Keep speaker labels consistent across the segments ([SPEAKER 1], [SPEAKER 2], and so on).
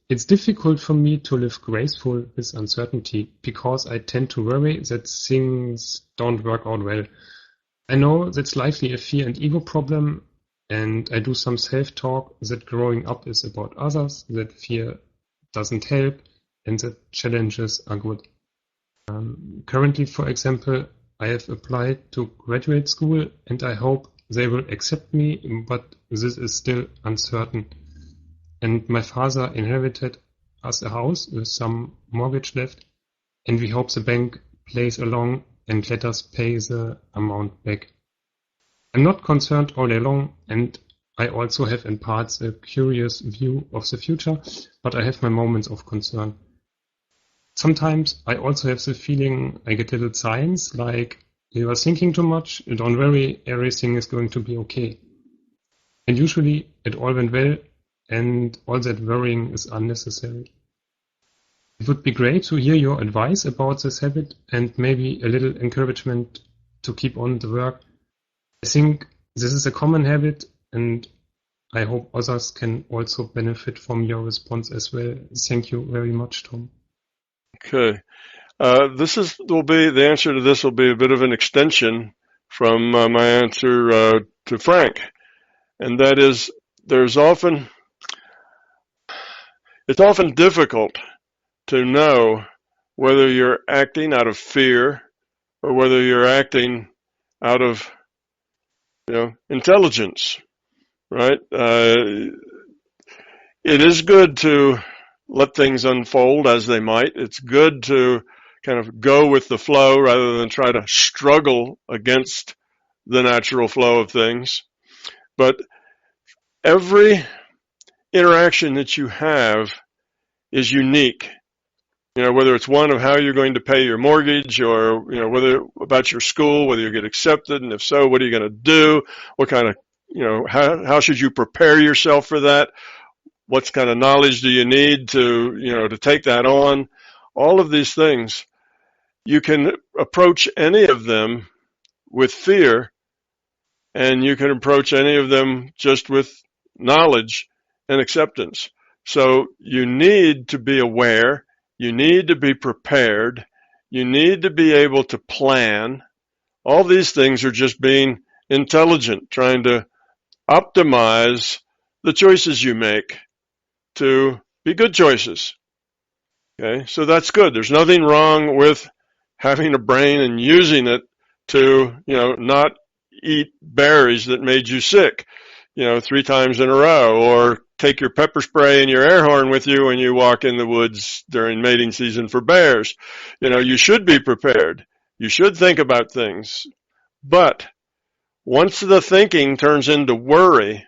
[SPEAKER 1] It's difficult for me to live graceful with uncertainty because I tend to worry that things don't work out well. I know that's likely a fear and ego problem, and I do some self-talk that growing up is about others, that fear doesn't help, and that challenges are good. Currently, for example, I have applied to graduate school and I hope they will accept me, but this is still uncertain. And my father inherited us a house with some mortgage left, and we hope the bank plays along and let us pay the amount back. I'm not concerned all day long, and I also have in parts a curious view of the future, but I have my moments of concern. Sometimes I also have the feeling I get little signs like, you are thinking too much, don't worry, everything is going to be okay. And usually it all went well, and all that worrying is unnecessary. It would be great to hear your advice about this habit and maybe a little encouragement to keep on the work. I think this is a common habit, and I hope others can also benefit from your response as well. Thank you very much, Tom.
[SPEAKER 2] Okay. The answer to this will be a bit of an extension from my answer to Frank, and that is it's often difficult to know whether you're acting out of fear or whether you're acting out of intelligence, right? It is good to let things unfold as they might. It's good to kind of go with the flow rather than try to struggle against the natural flow of things. But every interaction that you have is unique. Whether it's one of how you're going to pay your mortgage, or whether about your school, whether you get accepted, and if so, what are you going to do? What kind of how should you prepare yourself for that? What kind of knowledge do you need to take that on? All of these things, you can approach any of them with fear, and you can approach any of them just with knowledge and acceptance. So you need to be aware. You need to be prepared. You need to be able to plan. All these things are just being intelligent, trying to optimize the choices you make to be good choices. Okay, so that's good. There's nothing wrong with having a brain and using it to, not eat berries that made you sick, 3 times in a row, or take your pepper spray and your air horn with you when you walk in the woods during mating season for bears. You should be prepared. You should think about things. But once the thinking turns into worry,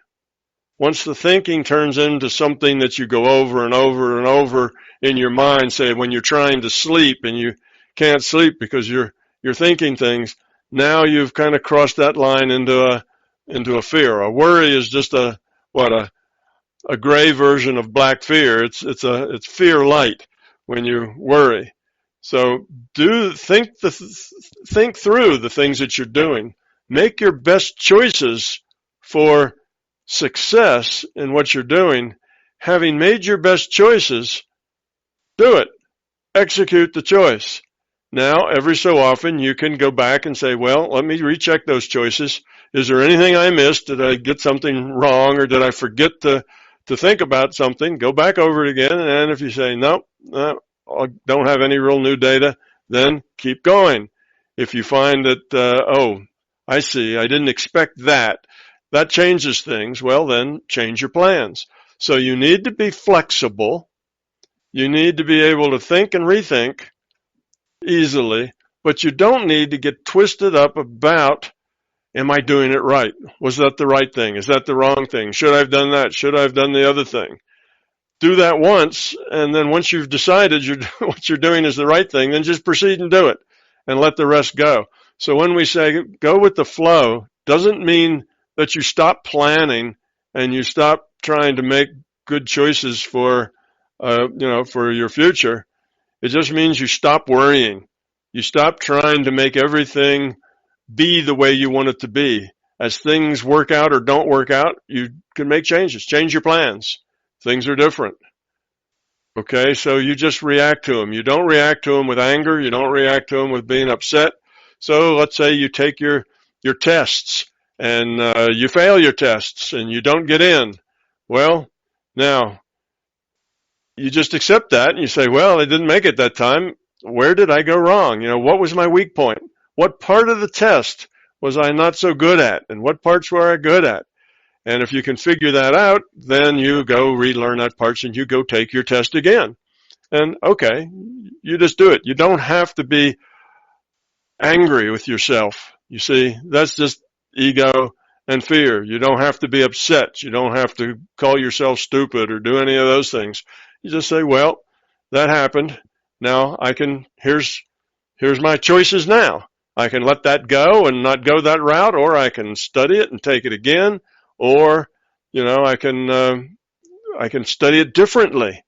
[SPEAKER 2] once the thinking turns into something that you go over and over and over in your mind, say when you're trying to sleep and you can't sleep because you're thinking things, now you've kind of crossed that line into a fear. A worry is just a gray version of black fear. It's fear light when you worry. So think through the things that you're doing. Make your best choices for success in what you're doing. Having made your best choices, do it. Execute the choice. Now, every so often, you can go back and say, well, let me recheck those choices. Is there anything I missed? Did I get something wrong, or did I forget to think about something? Go back over it again, and if you say, no, I don't have any real new data, then keep going. If you find that, I see, I didn't expect that changes things, well, then change your plans. So you need to be flexible. You need to be able to think and rethink easily, but you don't need to get twisted up about, am I doing it right? Was that the right thing? Is that the wrong thing? Should I have done that? Should I have done the other thing? Do that once, and then once you've decided what you're doing is the right thing, then just proceed and do it and let the rest go. So when we say go with the flow, doesn't mean that you stop planning and you stop trying to make good choices for your future. It just means you stop worrying. You stop trying to make everything be the way you want it to be. As things work out or don't work out, you can make changes. Change your plans. Things are different. Okay, so you just react to them. You don't react to them with anger. You don't react to them with being upset. So let's say you take your tests and you fail your tests and you don't get in. Well, now you just accept that and you say, well, I didn't make it that time. Where did I go wrong? You know, what was my weak point? What part of the test was I not so good at? And what parts were I good at? And if you can figure that out, then you go relearn that part and you go take your test again. And okay, you just do it. You don't have to be angry with yourself. You see, that's just ego and fear. You don't have to be upset. You don't have to call yourself stupid or do any of those things. You just say, well, that happened. Now here's my choices now. I can let that go and not go that route, or I can study it and take it again, or, you know, I can study it differently.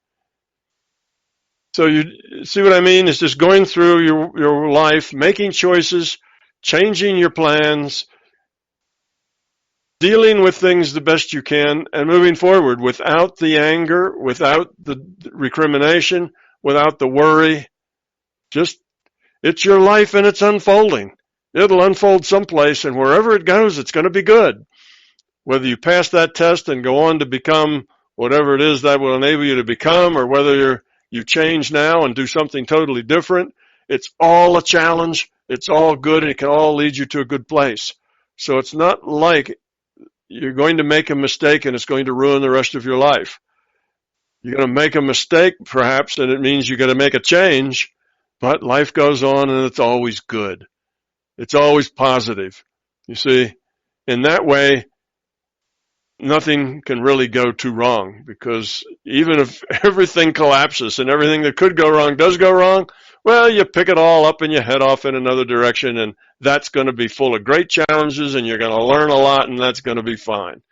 [SPEAKER 2] So you see what I mean? It's just going through your life, making choices, changing your plans, dealing with things the best you can, and moving forward without the anger, without the recrimination, without the worry. Just, it's your life and it's unfolding. It'll unfold someplace, and wherever it goes, it's going to be good. Whether you pass that test and go on to become whatever it is that will enable you to become, or whether you change now and do something totally different, it's all a challenge. It's all good, and it can all lead you to a good place. So it's not like you're going to make a mistake and it's going to ruin the rest of your life. You're going to make a mistake, perhaps, and it means you're going to make a change, but life goes on and it's always good. It's always positive. You see, in that way, nothing can really go too wrong, because even if everything collapses and everything that could go wrong does go wrong, well, you pick it all up and you head off in another direction, and that's going to be full of great challenges, and you're going to learn a lot, and that's going to be fine.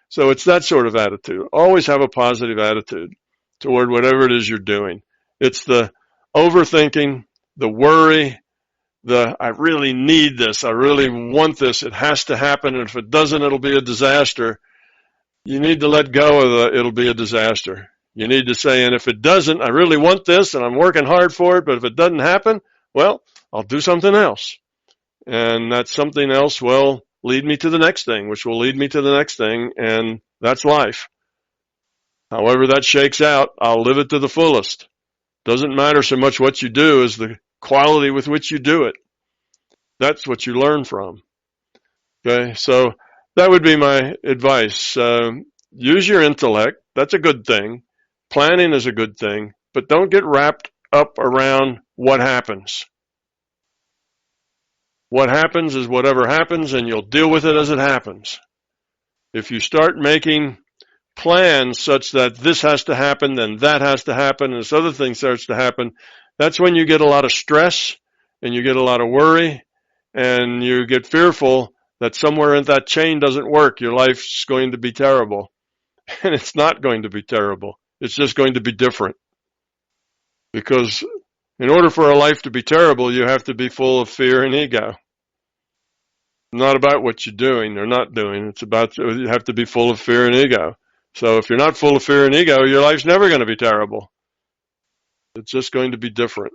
[SPEAKER 2] So it's that sort of attitude. Always have a positive attitude toward whatever it is you're doing. It's the overthinking, the worry, I really need this, I really want this, it has to happen, and if it doesn't, it'll be a disaster. You need to let go of it'll be a disaster. You need to say, and if it doesn't, I really want this, and I'm working hard for it, but if it doesn't happen, well, I'll do something else. And that something else will lead me to the next thing, which will lead me to the next thing, and that's life. However that shakes out, I'll live it to the fullest. Doesn't matter so much what you do as the quality with which you do it. That's what you learn from. Okay, so that would be my advice. Use your intellect. That's a good thing. Planning is a good thing, but don't get wrapped up around what happens. What happens is whatever happens, and you'll deal with it as it happens. If you start making plans such that this has to happen, then that has to happen, and this other thing starts to happen, that's when you get a lot of stress, and you get a lot of worry, and you get fearful that somewhere in that chain doesn't work. Your life's going to be terrible. And it's not going to be terrible. It's just going to be different. Because in order for a life to be terrible, you have to be full of fear and ego. Not about what you're doing or not doing. It's about, you have to be full of fear and ego. So if you're not full of fear and ego, your life's never going to be terrible. It's just going to be different.